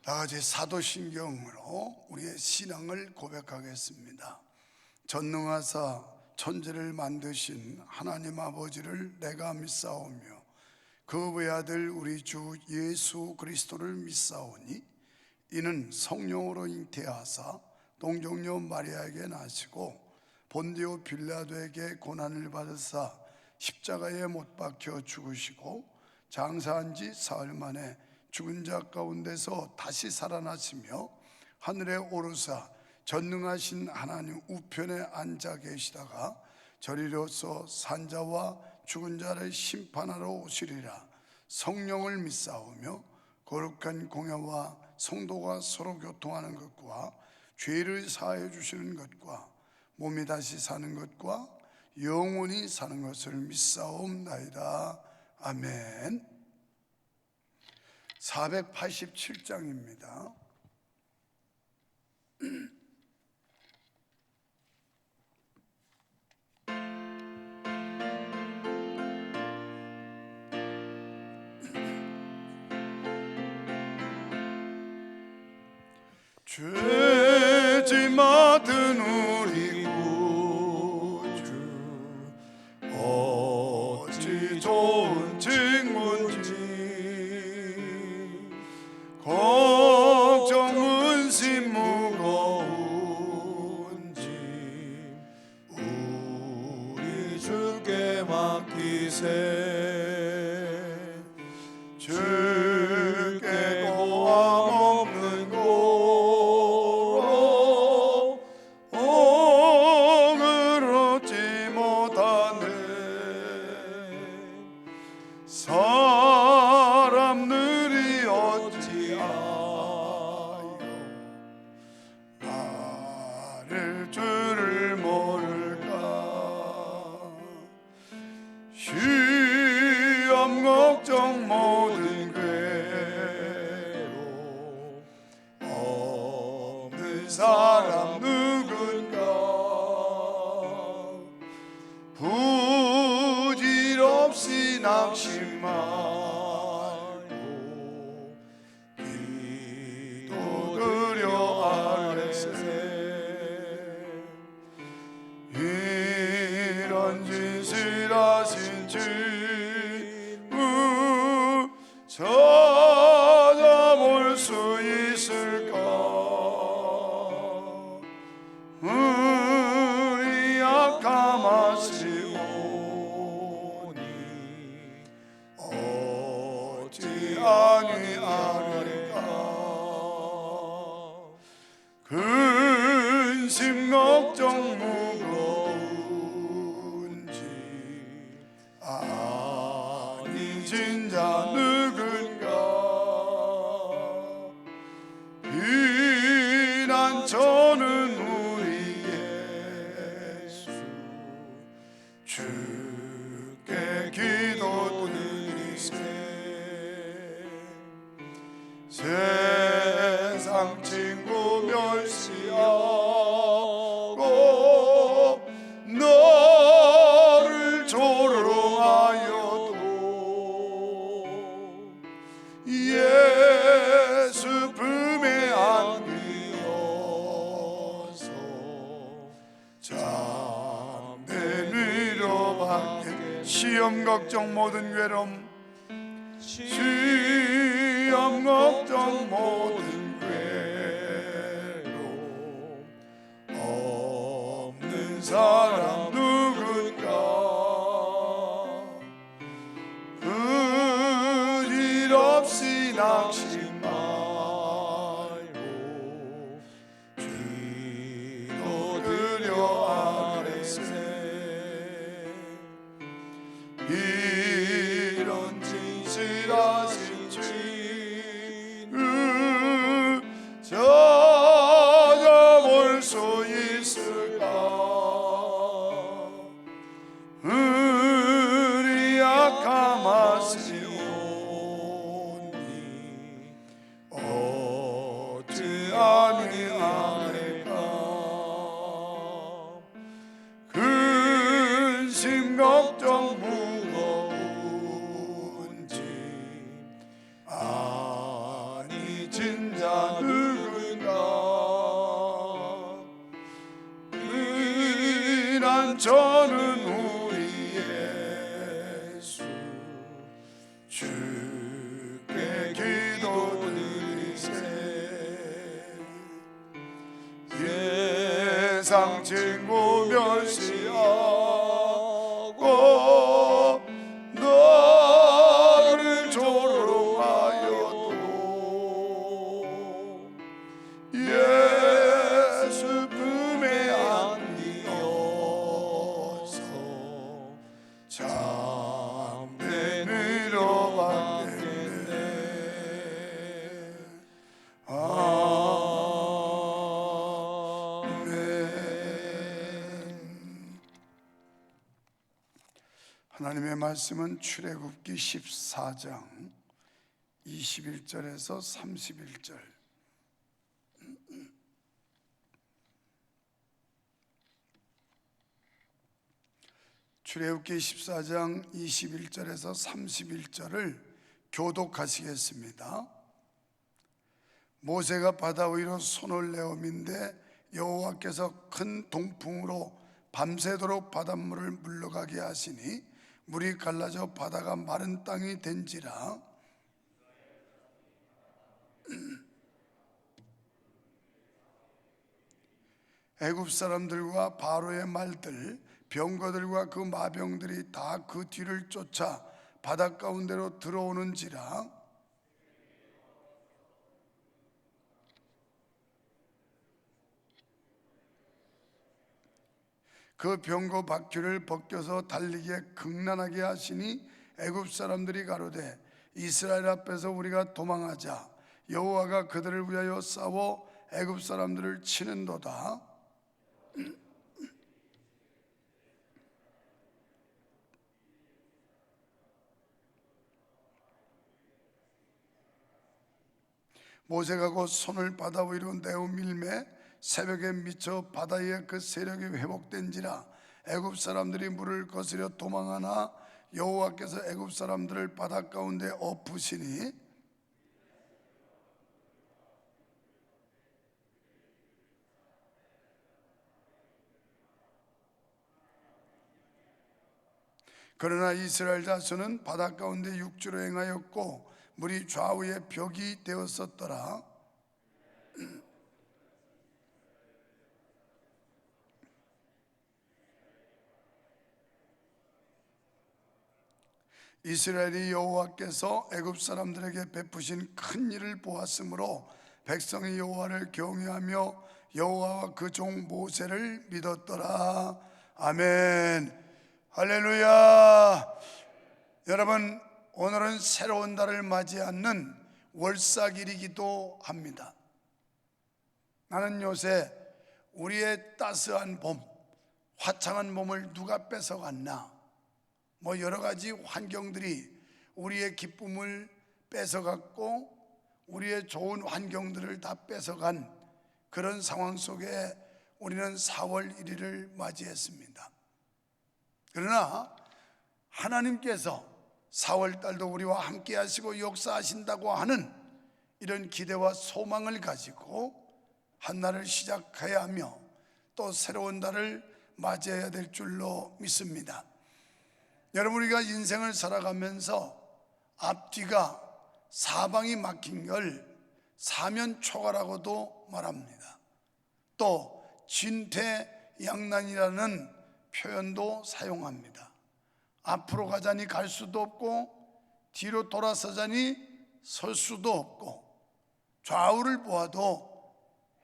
다같이 사도신경으로 우리의 신앙을 고백하겠습니다. 전능하사 천지를 만드신 하나님 아버지를 내가 믿사오며 그 외아들 우리 주 예수 그리스도를 믿사오니 이는 성령으로 잉태하사 동정녀 마리아에게 나시고 본디오 빌라도에게 고난을 받으사 십자가에 못 박혀 죽으시고 장사한 지 사흘 만에 죽은 자 가운데서 다시 살아나시며 하늘에 오르사 전능하신 하나님 우편에 앉아 계시다가 저리로서 산자와 죽은 자를 심판하러 오시리라. 성령을 믿사오며 거룩한 공회와 성도가 서로 교통하는 것과 죄를 사하여 주시는 것과 몸이 다시 사는 것과 영원히 사는 것을 믿사옵나이다. 아멘. 487장입니다. 죄짐 맡은 우리 구주 어찌 좋은 친구인지 걱정 문심 무거운지 우리 주께 맡기세. 주께 고함 없는 고로 옥을 얻지 못하네. 사람들이 어찌하여 나를 줄을 모를까. 시험 걱정 모든 괴로움 없는 사람 누군가. 부질없이 낙심 말고 기도드려 아뢰세. 이런 진실하신 친구 찾아볼 수 있을까. 우리 약함하시오니 어찌 아니하리까. 근심 걱정 무거운지 아니 진자 누군가. 비난처는 우리 예수 주께 기도드리세. 세상 친구 멸시하고 너를 조롱하여도 예수 품에 안기어서 잠든 위로받게. 시험 걱정 모든 괴로움 시험 걱정 모든 괴로움 없는 사람 누군가. 부질없이 낙심 말고 기도드려 아뢰세. 이런 진실하신 친구 찾아볼 수 있을까. 우리 약함하시오니 저는 우리 예수 주께 기도드리세. 예상 친구 멸시하고 너를 조롱하여도 예수 품에 안기어서 잠대느려 받겠네. 하나님의 말씀은 출애굽기 14장 21절에서 31절. 출애굽기 14장 21절에서 31절을 교독하시겠습니다. 모세가 바다 위로 손을 내어민데 여호와께서 큰 동풍으로 밤새도록 바닷물을 물러가게 하시니 물이 갈라져 바다가 마른 땅이 된지라. 애굽 사람들과 바로의 말들, 병거들과 그 마병들이 다 그 뒤를 쫓아 바다 가운데로 들어오는지라. 그 병거 바퀴를 벗겨서 달리기에 극난하게 하시니 애굽 사람들이 가로되 이스라엘 앞에서 우리가 도망하자. 여호와가 그들을 위하여 싸워 애굽 사람들을 치는도다. 모세가 곧 손을 바다 위로 내어 밀매 새벽에 미쳐 바다의 그 세력이 회복된지라. 애굽 사람들이 물을 거스려 도망하나 여호와께서 애굽 사람들을 바다 가운데 엎으시니 그러나 이스라엘 자손은 바다 가운데 육지로 행하였고 물이 좌우에 벽이 되었었더라. 이스라엘이 여호와께서 애굽 사람들에게 베푸신 큰 일을 보았으므로 백성이 여호와를 경외하며 여호와와 그 종 모세를 믿었더라. 아멘. 할렐루야. 여러분, 오늘은 새로운 달을 맞이하는 월삭일이기도 합니다. 나는 요새 우리의 따스한 봄, 화창한 봄을 누가 뺏어갔나, 여러 가지 환경들이 우리의 기쁨을 뺏어갔고 우리의 좋은 환경들을 다 뺏어간 그런 상황 속에 우리는 4월 1일을 맞이했습니다. 그러나 하나님께서 4월 달도 우리와 함께 하시고 역사하신다고 하는 이런 기대와 소망을 가지고 한 날을 시작해야 하며 또 새로운 달을 맞이해야 될 줄로 믿습니다. 여러분, 우리가 인생을 살아가면서 앞뒤가 사방이 막힌 걸 사면초가라고도 말합니다. 또 진퇴양난이라는 표현도 사용합니다. 앞으로 가자니 갈 수도 없고 뒤로 돌아서자니 설 수도 없고 좌우를 보아도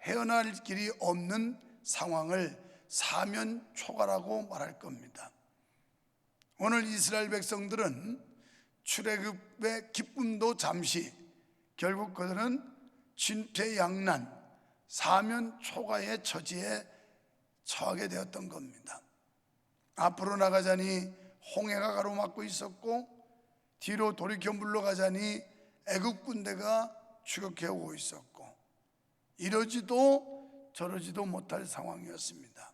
헤어날 길이 없는 상황을 사면초가라고 말할 겁니다. 오늘 이스라엘 백성들은 출애굽의 기쁨도 잠시, 결국 그들은 진퇴양난, 사면초가의 처지에 처하게 되었던 겁니다. 앞으로 나가자니 홍해가 가로막고 있었고 뒤로 돌이켜 물러가자니 애굽 군대가 추격해 오고 있었고 이러지도 저러지도 못할 상황이었습니다.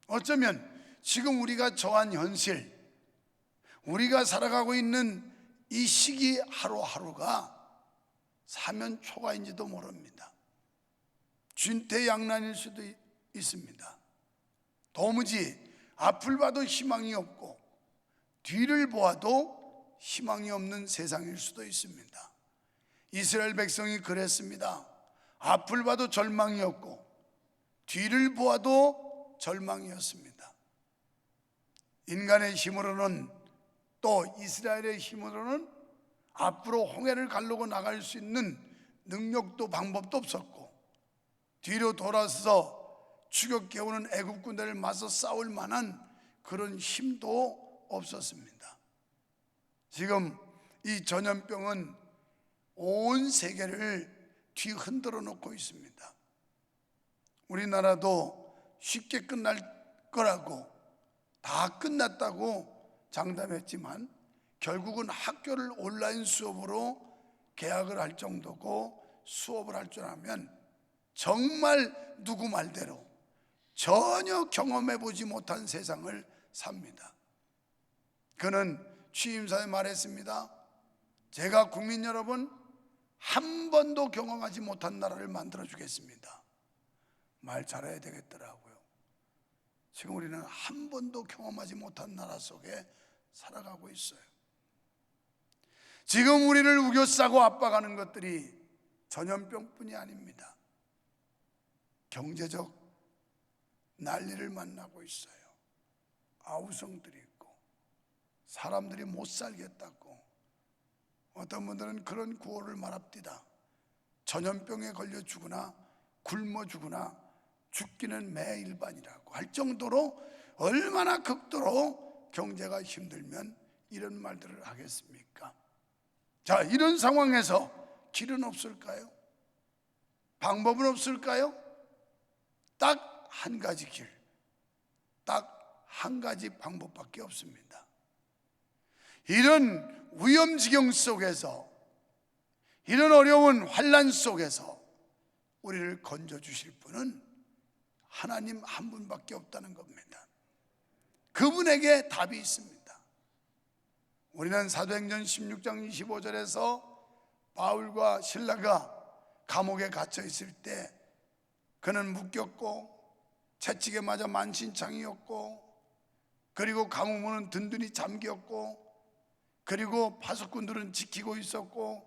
어쩌면 지금 우리가 처한 현실, 우리가 살아가고 있는 이 시기 하루하루가 사면초가인지도 모릅니다. 진퇴양난일 수도 있습니다. 도무지 앞을 봐도 희망이 없고 뒤를 보아도 희망이 없는 세상일 수도 있습니다. 이스라엘 백성이 그랬습니다. 앞을 봐도 절망이 없고 뒤를 보아도 절망이었습니다. 인간의 힘으로는, 또 이스라엘의 힘으로는 앞으로 홍해를 가르고 나갈 수 있는 능력도 방법도 없었고, 뒤로 돌아서 추격 깨우는 애굽 군대를 맞서 싸울 만한 그런 힘도 없었습니다. 지금 이 전염병은 온 세계를 뒤흔들어 놓고 있습니다. 우리나라도 쉽게 끝날 거라고, 다 끝났다고 장담했지만 결국은 학교를 온라인 수업으로 개학을 할 정도고, 수업을 할 줄 알면 정말 누구 말대로 전혀 경험해 보지 못한 세상을 삽니다. 그는 취임사에 말했습니다. 제가 국민 여러분, 한 번도 경험하지 못한 나라를 만들어 주겠습니다. 말 잘해야 되겠더라고요. 지금 우리는 한 번도 경험하지 못한 나라 속에 살아가고 있어요. 지금 우리를 우겨싸고 압박하는 것들이 전염병뿐이 아닙니다. 경제적 난리를 만나고 있어요. 아우성들이 있고, 사람들이 못 살겠다고, 어떤 분들은 그런 구호를 말합니다. 전염병에 걸려 죽으나 굶어 죽으나 죽기는 매일반이라고 할 정도로, 얼마나 극도로 경제가 힘들면 이런 말들을 하겠습니까? 자, 이런 상황에서 길은 없을까요? 방법은 없을까요? 딱 한 가지 길, 딱 한 가지 방법밖에 없습니다. 이런 위험지경 속에서, 이런 어려운 환난 속에서 우리를 건져주실 분은 하나님 한 분밖에 없다는 겁니다. 그분에게 답이 있습니다. 우리는 사도행전 16장 25절에서 바울과 실라가 감옥에 갇혀 있을 때 그는 묶였고 채찍에 맞아 만신창이었고, 그리고 감옥 문은 든든히 잠겼고, 그리고 파수꾼들은 지키고 있었고,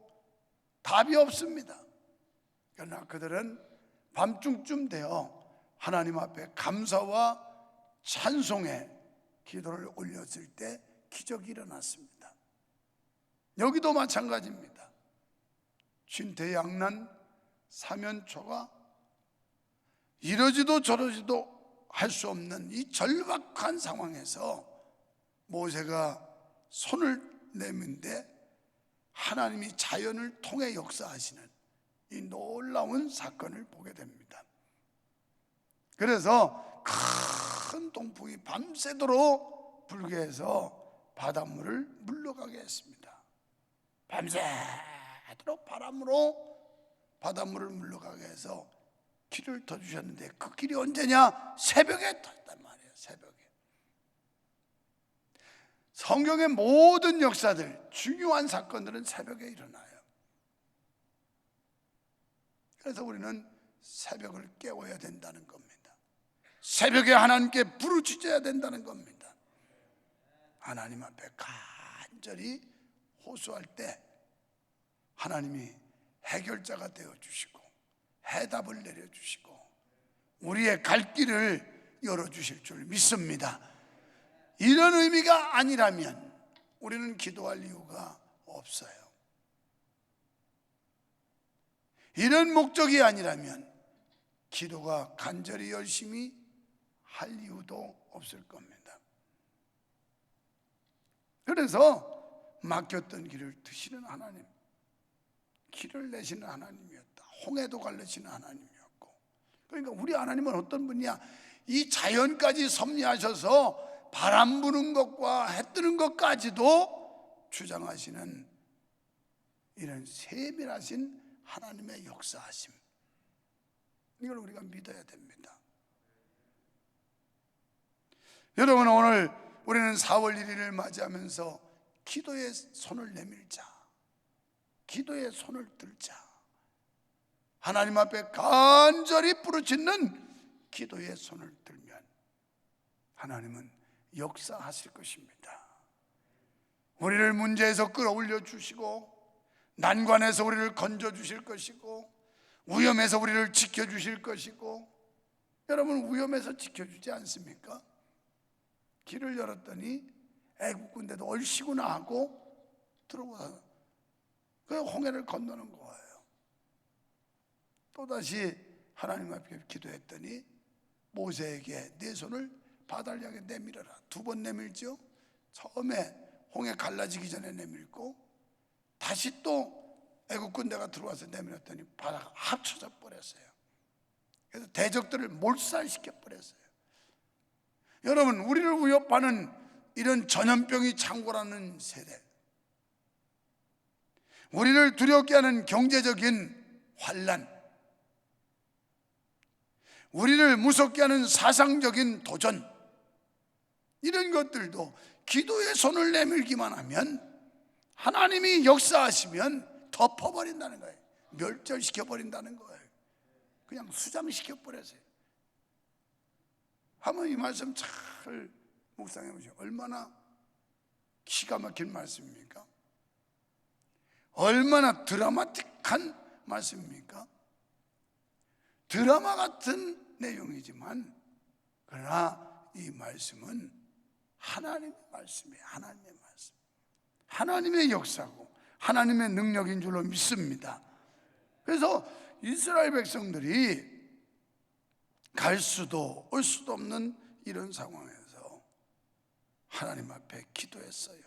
답이 없습니다. 그러나 그들은 밤중쯤 되어 하나님 앞에 감사와 찬송의 기도를 올렸을 때 기적이 일어났습니다. 여기도 마찬가지입니다. 진퇴양난 사면초가 이러지도 저러지도 할 수 없는 이 절박한 상황에서 모세가 손을 내민데 하나님이 자연을 통해 역사하시는 이 놀라운 사건을 보게 됩니다. 그래서 큰 동풍이 밤새도록 불게 해서 바닷물을 물러가게 했습니다. 밤새도록 바람으로 바닷물을 물러가게 해서 길을 터주셨는데, 그 길이 언제냐? 새벽에 터졌단 말이에요. 새벽에. 성경의 모든 역사들, 중요한 사건들은 새벽에 일어나요. 그래서 우리는 새벽을 깨워야 된다는 겁니다. 새벽에 하나님께 부르짖어야 된다는 겁니다. 하나님 앞에 간절히 호소할 때 하나님이 해결자가 되어주시고 해답을 내려주시고 우리의 갈 길을 열어주실 줄 믿습니다. 이런 의미가 아니라면 우리는 기도할 이유가 없어요. 이런 목적이 아니라면 기도가 간절히 열심히 할 이유도 없을 겁니다. 그래서 막혔던 길을 트시는 하나님, 길을 내시는 하나님이었다. 홍해도 갈르시는 하나님이었고, 그러니까 우리 하나님은 어떤 분이냐? 이 자연까지 섭리하셔서 바람 부는 것과 해 뜨는 것까지도 주장하시는 이런 세밀하신 하나님의 역사하심, 이걸 우리가 믿어야 됩니다. 여러분, 오늘 우리는 4월 1일을 맞이하면서 기도의 손을 내밀자, 기도의 손을 들자, 하나님 앞에 간절히 부르짖는 기도의 손을 들면 하나님은 역사하실 것입니다. 우리를 문제에서 끌어올려 주시고, 난관에서 우리를 건져 주실 것이고, 위험에서 우리를 지켜 주실 것이고. 여러분, 위험에서 지켜주지 않습니까? 길을 열었더니 애국 군대도 얼씨구나 하고 들어와서 그 홍해를 건너는 거예요. 또다시 하나님 앞에 기도했더니 모세에게 네 손을 바다를 향해 내밀어라. 2번 내밀죠. 처음에 홍해 갈라지기 전에 내밀고, 다시 또 애국 군대가 들어와서 내밀었더니 바다가 합쳐져 버렸어요. 그래서 대적들을 몰살시켜 버렸어요. 여러분, 우리를 위협하는 이런 전염병이 창궐하는 세대, 우리를 두렵게 하는 경제적인 환난, 우리를 무섭게 하는 사상적인 도전, 이런 것들도 기도의 손을 내밀기만 하면, 하나님이 역사하시면 덮어버린다는 거예요. 멸절시켜버린다는 거예요. 그냥 수장시켜버렸어요. 한번 이 말씀 잘 묵상해 보세요. 얼마나 기가 막힌 말씀입니까? 얼마나 드라마틱한 말씀입니까? 드라마 같은 내용이지만, 그러나 이 말씀은 하나님의 말씀이에요. 하나님의 말씀, 하나님의 역사고 하나님의 능력인 줄로 믿습니다. 그래서 이스라엘 백성들이 갈 수도 올 수도 없는 이런 상황에서 하나님 앞에 기도했어요.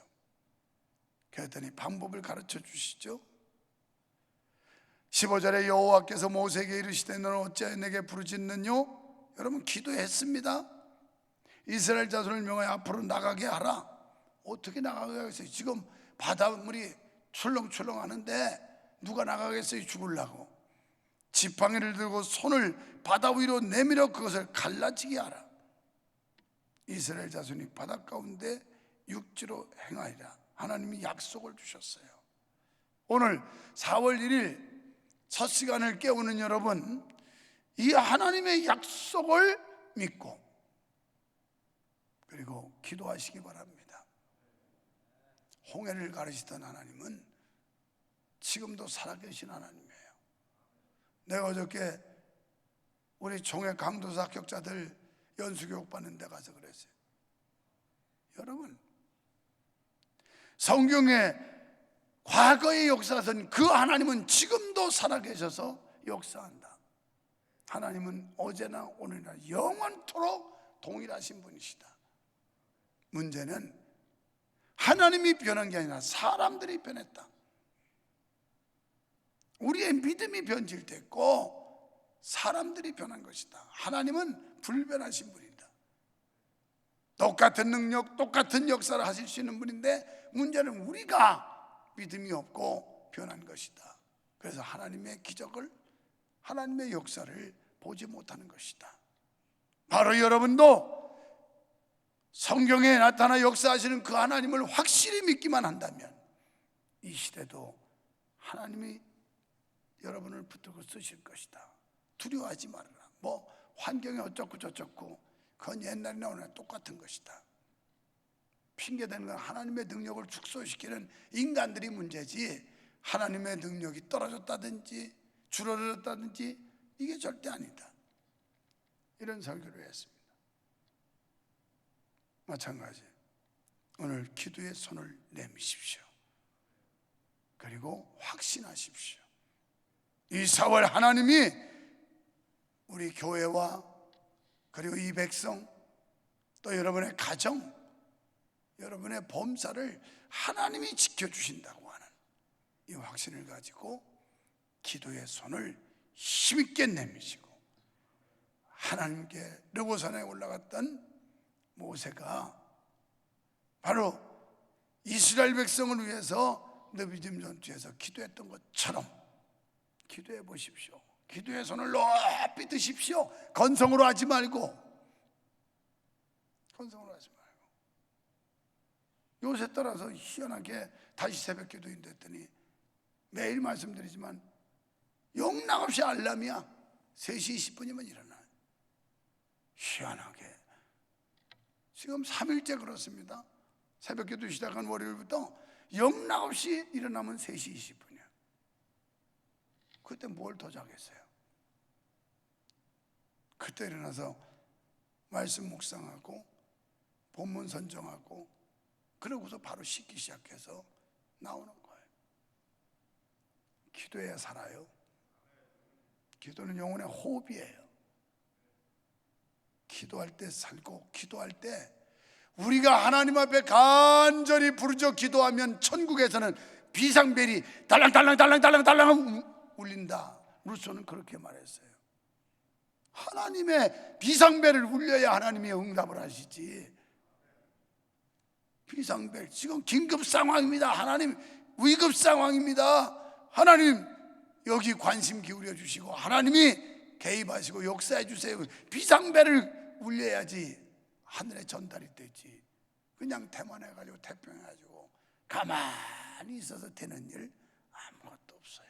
그랬더니 방법을 가르쳐 주시죠. 15절에 여호와께서 모세에게 이르시되 너는 어찌하여 내게 부르짖느뇨? 여러분, 기도했습니다. 이스라엘 자손을 명하여 앞으로 나가게 하라. 어떻게 나가게 하겠어요? 지금 바닷물이 출렁출렁 하는데 누가 나가겠어요? 죽으려고. 지팡이를 들고 손을 바다 위로 내밀어 그것을 갈라지게 하라. 이스라엘 자손이 바다 가운데 육지로 행하리라. 하나님이 약속을 주셨어요. 오늘 4월 1일 첫 시간을 깨우는 여러분, 이 하나님의 약속을 믿고 그리고 기도하시기 바랍니다. 홍해를 가르시던 하나님은 지금도 살아계신 하나님이에요. 내가 어저께 우리 총회 강도사 합격자들 연수교육 받는 데 가서 그랬어요. 여러분, 성경에 과거의 역사선 그 하나님은 지금도 살아계셔서 역사한다. 하나님은 어제나 오늘이나 영원토록 동일하신 분이시다. 문제는 하나님이 변한 게 아니라 사람들이 변했다. 우리의 믿음이 변질됐고 사람들이 변한 것이다. 하나님은 불변하신 분이다. 똑같은 능력, 똑같은 역사를 하실 수 있는 분인데, 문제는 우리가 믿음이 없고 변한 것이다. 그래서 하나님의 기적을, 하나님의 역사를 보지 못하는 것이다. 바로 여러분도 성경에 나타나 역사하시는 그 하나님을 확실히 믿기만 한다면 이 시대도 하나님이 여러분을 붙들고 쓰실 것이다. 두려워하지 말아라. 뭐 환경이 어쩌고 저쩌고 그건 옛날이나 오늘이나 똑같은 것이다. 핑계대는 건 하나님의 능력을 축소시키는 인간들이 문제지, 하나님의 능력이 떨어졌다든지 줄어들었다든지 이게 절대 아니다. 이런 설교를 했습니다. 마찬가지, 오늘 기도의 손을 내미십시오. 그리고 확신하십시오. 이 4월 하나님이 우리 교회와 그리고 이 백성, 또 여러분의 가정, 여러분의 범사를 하나님이 지켜주신다고 하는 이 확신을 가지고 기도의 손을 힘있게 내미시고, 하나님께 르보산에 올라갔던 모세가 바로 이스라엘 백성을 위해서 느비dim 전투에서 기도했던 것처럼 기도해 보십시오. 기도의 손을 높이 드십시오. 건성으로 하지 말고, 건성으로 하지 말고. 요새 따라서 희한하게 다시 새벽 기도인도 했더니 매일 말씀드리지만 영락없이 알람이야. 3시 20분이면 일어나. 희한하게 지금 3일째 그렇습니다. 새벽기도 시작한 월요일부터 영락없이 일어나면 3시 20분이야. 그때 뭘 도착했어요? 그때 일어나서 말씀 묵상하고 본문 선정하고 그러고서 바로 씻기 시작해서 나오는 거예요. 기도해야 살아요. 기도는 영혼의 호흡이에요. 기도할 때 살고, 기도할 때 우리가 하나님 앞에 간절히 부르짖어 기도하면 천국에서는 비상벨이 달랑달랑 울린다. 루소는 그렇게 말했어요. 하나님의 비상벨을 울려야 하나님이 응답을 하시지. 비상벨, 지금 긴급 상황입니다. 하나님 위급 상황입니다. 하나님 여기 관심 기울여 주시고 하나님이 개입하시고 역사해 주세요. 비상벨을 울려야지 하늘에 전달이 되지. 그냥 태만해가지고 태평해가지고 가만히 있어서 되는 일 아무것도 없어요.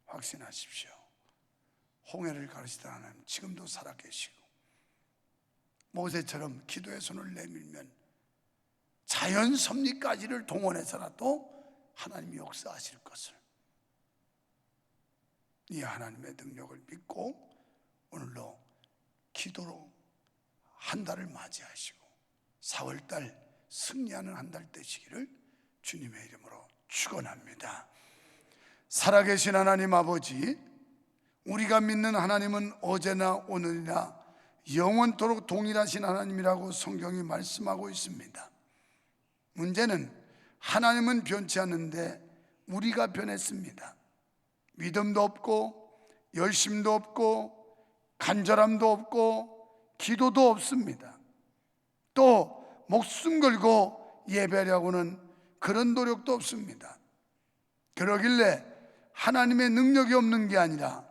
확신하십시오. 홍해를 가르치던 하나님 지금도 살아계시고, 모세처럼 기도의 손을 내밀면 자연 섭리까지를 동원해서라도 하나님이 역사하실 것을, 이 하나님의 능력을 믿고 오늘로 기도로 한 달을 맞이하시고 4월달 승리하는 한 달 되시기를 주님의 이름으로 축원합니다. 살아계신 하나님 아버지, 우리가 믿는 하나님은 어제나 오늘이나 영원토록 동일하신 하나님이라고 성경이 말씀하고 있습니다. 문제는 하나님은 변치 않는데 우리가 변했습니다. 믿음도 없고 열심도 없고 간절함도 없고 기도도 없습니다. 또 목숨 걸고 예배하려고는 그런 노력도 없습니다. 그러길래 하나님의 능력이 없는 게 아니라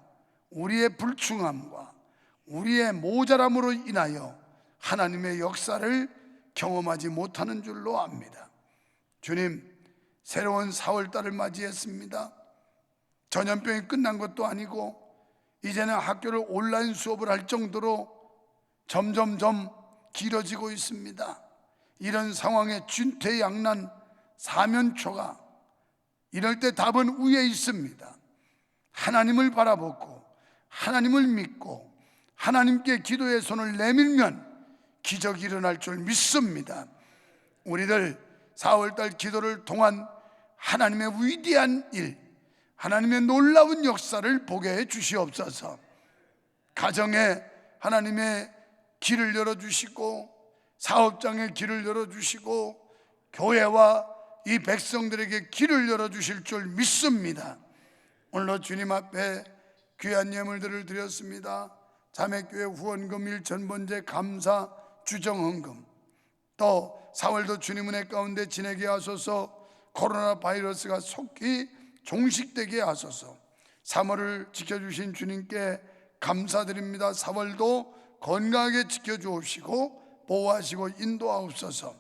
우리의 불충함과 우리의 모자람으로 인하여 하나님의 역사를 경험하지 못하는 줄로 압니다. 주님, 새로운 4월달을 맞이했습니다. 전염병이 끝난 것도 아니고 이제는 학교를 온라인 수업을 할 정도로 점점점 길어지고 있습니다. 이런 상황에 진퇴양난 사면초가, 이럴 때 답은 위에 있습니다. 하나님을 바라보고 하나님을 믿고 하나님께 기도의 손을 내밀면 기적이 일어날 줄 믿습니다. 우리들 4월달 기도를 통한 하나님의 위대한 일, 하나님의 놀라운 역사를 보게 해 주시옵소서. 가정에 하나님의 길을 열어주시고 사업장의 길을 열어주시고 교회와 이 백성들에게 길을 열어주실 줄 믿습니다. 오늘도 주님 앞에 귀한 예물들을 드렸습니다. 자매교회 후원금 1,000번째 감사 주정헌금, 또 4월도 주님 은혜 가운데 지내게 하소서. 코로나 바이러스가 속히 종식되게 하소서. 3월을 지켜주신 주님께 감사드립니다. 4월도 건강하게 지켜주옵시고 보호하시고 인도하옵소서.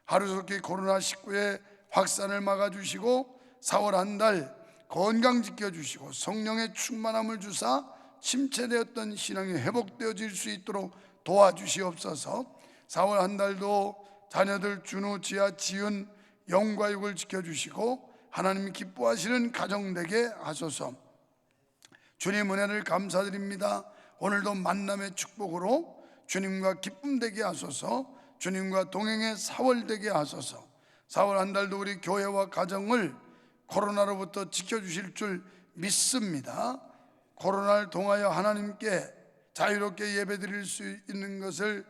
하루속히 코로나19의 확산을 막아주시고 4월 한 달 건강 지켜주시고 성령의 충만함을 주사 침체되었던 신앙이 회복되어질 수 있도록 도와주시옵소서. 4월 한 달도 자녀들 준우, 지아, 지은, 영과 육을 지켜주시고 하나님 기뻐하시는 가정 되게 하소서. 주님 은혜를 감사드립니다. 오늘도 만남의 축복으로 주님과 기쁨 되게 하소서. 주님과 동행의 4월 되게 하소서. 4월 한 달도 우리 교회와 가정을 코로나로부터 지켜주실 줄 믿습니다. 코로나를 통하여 하나님께 자유롭게 예배드릴 수 있는 것을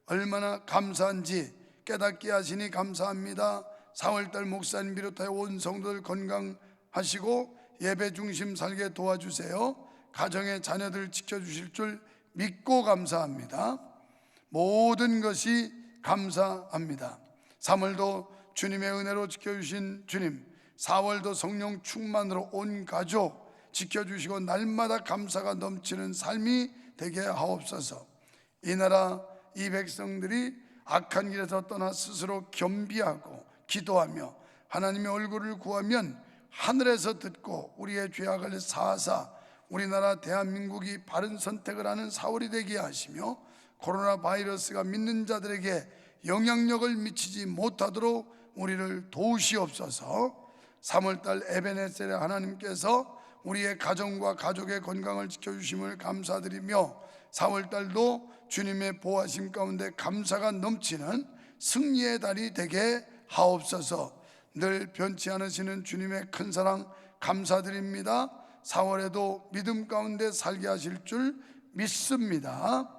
얼마나 감사한지 깨닫게 하시니 감사합니다. 4월달 목사님 비롯하여 온 성도들 건강하시고 예배 중심 살게 도와주세요. 가정의 자녀들 지켜주실 줄 믿고 감사합니다. 모든 것이 감사합니다. 3월도 주님의 은혜로 지켜주신 주님, 4월도 성령 충만으로 온 가족 지켜주시고 날마다 감사가 넘치는 삶이 되게 하옵소서. 이 나라 이 백성들이 악한 길에서 떠나 스스로 겸비하고 기도하며 하나님의 얼굴을 구하면 하늘에서 듣고 우리의 죄악을 사하사 우리나라 대한민국이 바른 선택을 하는 4월이 되게 하시며 코로나 바이러스가 믿는 자들에게 영향력을 미치지 못하도록 우리를 도우시옵소서. 3월달 에베네셀의 하나님께서 우리의 가정과 가족의 건강을 지켜주심을 감사드리며 4월달도 주님의 보호하심 가운데 감사가 넘치는 승리의 달이 되게 하옵소서. 늘 변치 않으시는 주님의 큰 사랑 감사드립니다. 4월에도 믿음 가운데 살게 하실 줄 믿습니다.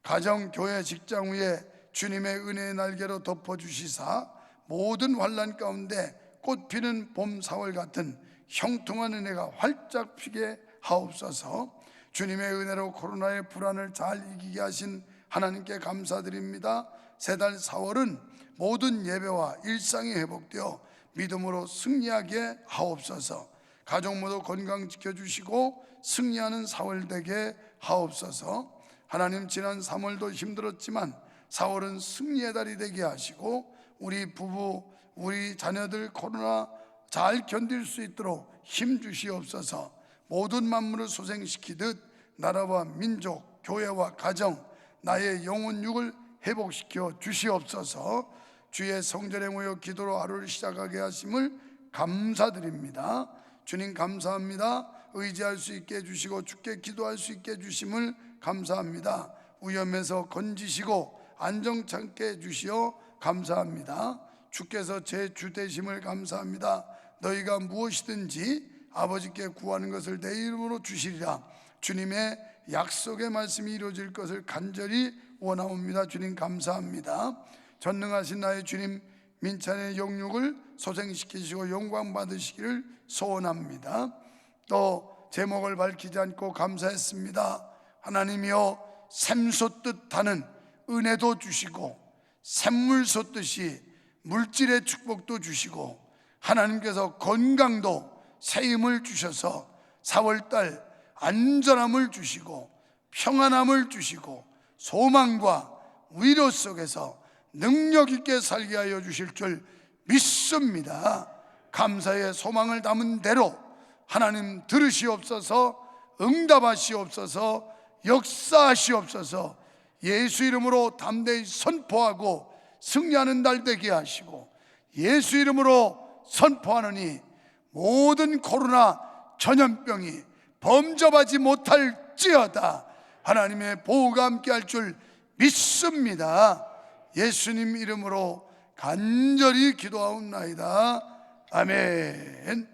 가정, 교회, 직장 위에 주님의 은혜의 날개로 덮어주시사 모든 환난 가운데 꽃피는 봄 4월 같은 형통한 은혜가 활짝 피게 하옵소서. 주님의 은혜로 코로나의 불안을 잘 이기게 하신 하나님께 감사드립니다. 새달 4월은 모든 예배와 일상이 회복되어 믿음으로 승리하게 하옵소서. 가족 모두 건강 지켜주시고 승리하는 4월 되게 하옵소서. 하나님, 지난 3월도 힘들었지만 4월은 승리의 달이 되게 하시고 우리 부부, 우리 자녀들 코로나 잘 견딜 수 있도록 힘 주시옵소서. 모든 만물을 소생시키듯 나라와 민족, 교회와 가정, 나의 영혼 육을 회복시켜 주시옵소서. 주의 성전에 모여 기도로 하루를 시작하게 하심을 감사드립니다. 주님 감사합니다. 의지할 수 있게 해주시고 주께 기도할 수 있게 해주심을 감사합니다. 위험에서 건지시고 안정찮게 해주시어 감사합니다. 주께서 제 주 되심을 감사합니다. 너희가 무엇이든지 아버지께 구하는 것을 내 이름으로 주시리라. 주님의 약속의 말씀이 이루어질 것을 간절히 원하옵니다. 주님 감사합니다. 전능하신 나의 주님, 민찬의 영육을 소생시키시고 영광 받으시기를 소원합니다. 또 제목을 밝히지 않고 감사했습니다. 하나님이여, 샘 솟듯 하는 은혜도 주시고 샘물 솟듯이 물질의 축복도 주시고 하나님께서 건강도 새 힘을 주셔서 4월달 안전함을 주시고 평안함을 주시고 소망과 위로 속에서 능력 있게 살게 하여 주실 줄 믿습니다. 감사의 소망을 담은 대로 하나님 들으시옵소서, 응답하시옵소서, 역사하시옵소서. 예수 이름으로 담대히 선포하고 승리하는 날 되게 하시고 예수 이름으로 선포하노니 모든 코로나 전염병이 범접하지 못할지어다. 하나님의 보호가 함께할 줄 믿습니다. 예수님 이름으로 간절히 기도하옵나이다. 아멘.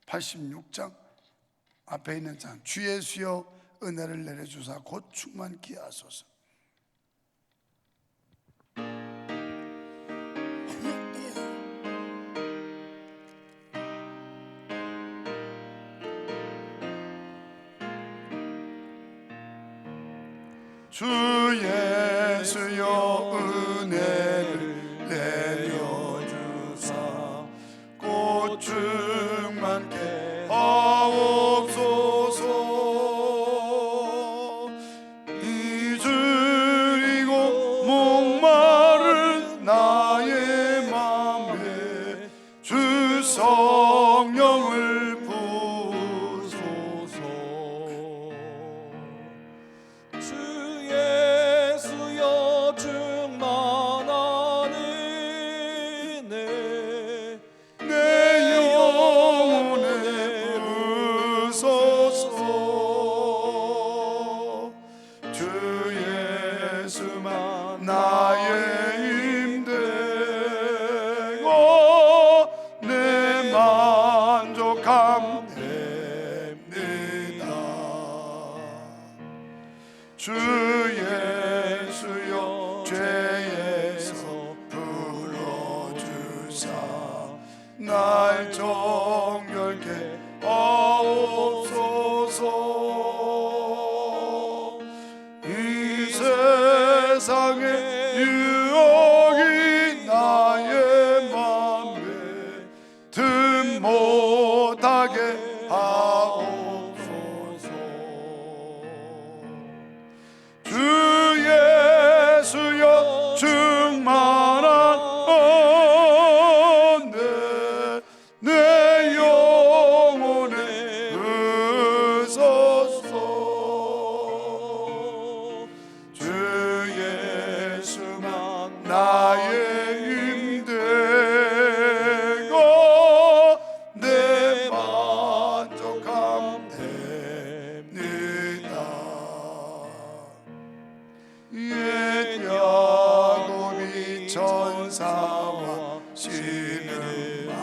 486장 앞에 있는 장, 주 예수여 은혜를 내려주사 곧 충만케 하소서. 주 예수여 은혜를 내려주사 곧 충만케 하옵소서. 잊으리고 목마른 나의 맘에 주 성령을 부소서. 주 예수여 충만한 은혜 내 영혼에 부소서. 주 예수만 나의 힘되고 내 만족함 됩니다. 주 예수여 죄에서 풀어주사 날 정결케 하옵소서. 이 세상의 유혹이 나의 맘에 틈 못하게 하옵소서. 주 예수여 충만한 은혜 내 옛 야곱이 천사와 신음하던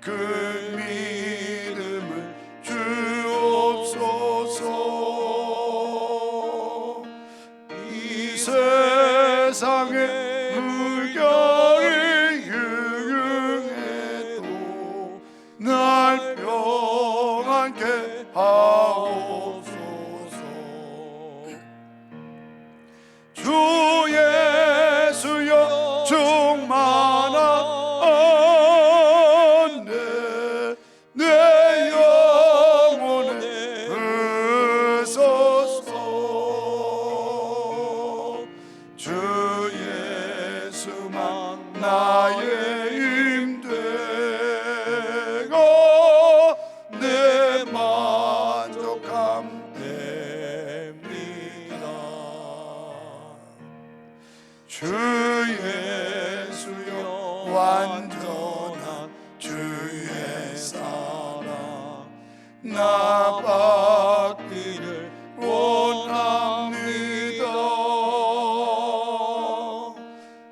그 믿음을 주옵소서. 이 세상에 물결이 유흥해도 날 평안케 하옵소서. 주 예수여 충만한 내 영혼에 으소서. 주 예수만 나의 힘되고 내 만족함 됩니다. 주 예수여 완전한 주의 사랑 나 받기를 원합니다.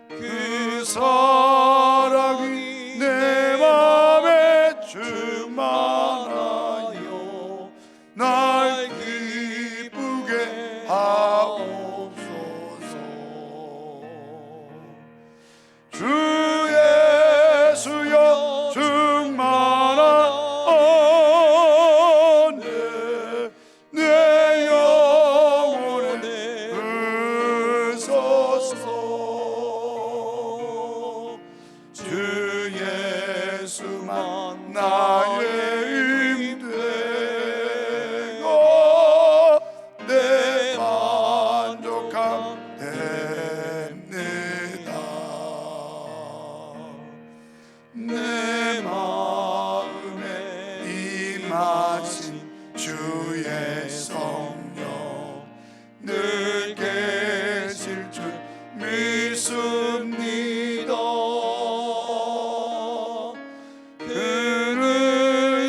그 사랑이 내 맘에 충만하여 날 기쁘게 하옵소서. 주 예수여 충만한 내 영혼에 으소서. 주 예수만 나의 힘되고 내 만족함 됩니다. 내 마음에 임하신 주의 성령 늘 계실 줄 믿습니다. 그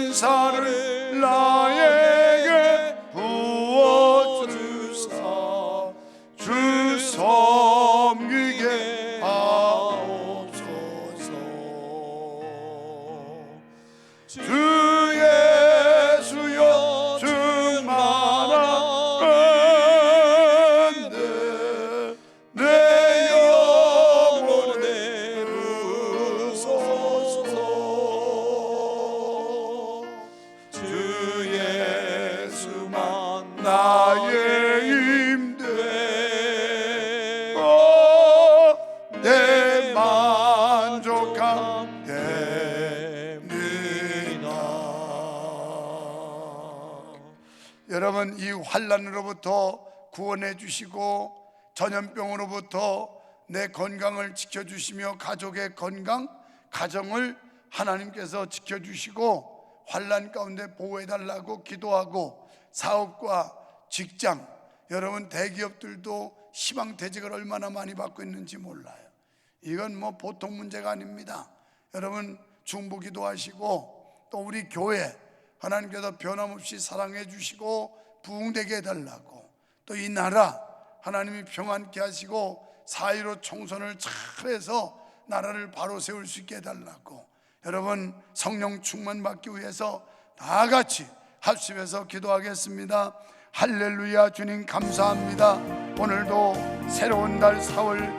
은사를 나에게 부어주사 주 섬기게 하옵소서. 주 예수여 충만한 내 영혼에 으소서. 주 예수만 나의 힘되고 내 만족함 됩니다. 여러분, 이 환난으로부터 구원해 주시고 전염병으로부터 내 건강을 지켜주시며 가족의 건강, 가정을 하나님께서 지켜주시고 환난 가운데 보호해달라고 기도하고 사업과 직장, 여러분 대기업들도 희망퇴직을 얼마나 많이 받고 있는지 몰라요. 이건 뭐 보통 문제가 아닙니다. 여러분 중보기도 하시고 또 우리 교회 하나님께서 변함없이 사랑해 주시고 부흥되게 해달라고, 또 이 나라 하나님이 평안케 하시고 4.15 총선을 잘해서 나라를 바로 세울 수 있게 해달라고, 여러분 성령 충만 받기 위해서 다 같이 합심해서 기도하겠습니다. 할렐루야. 주님 감사합니다. 오늘도 새로운 달 4월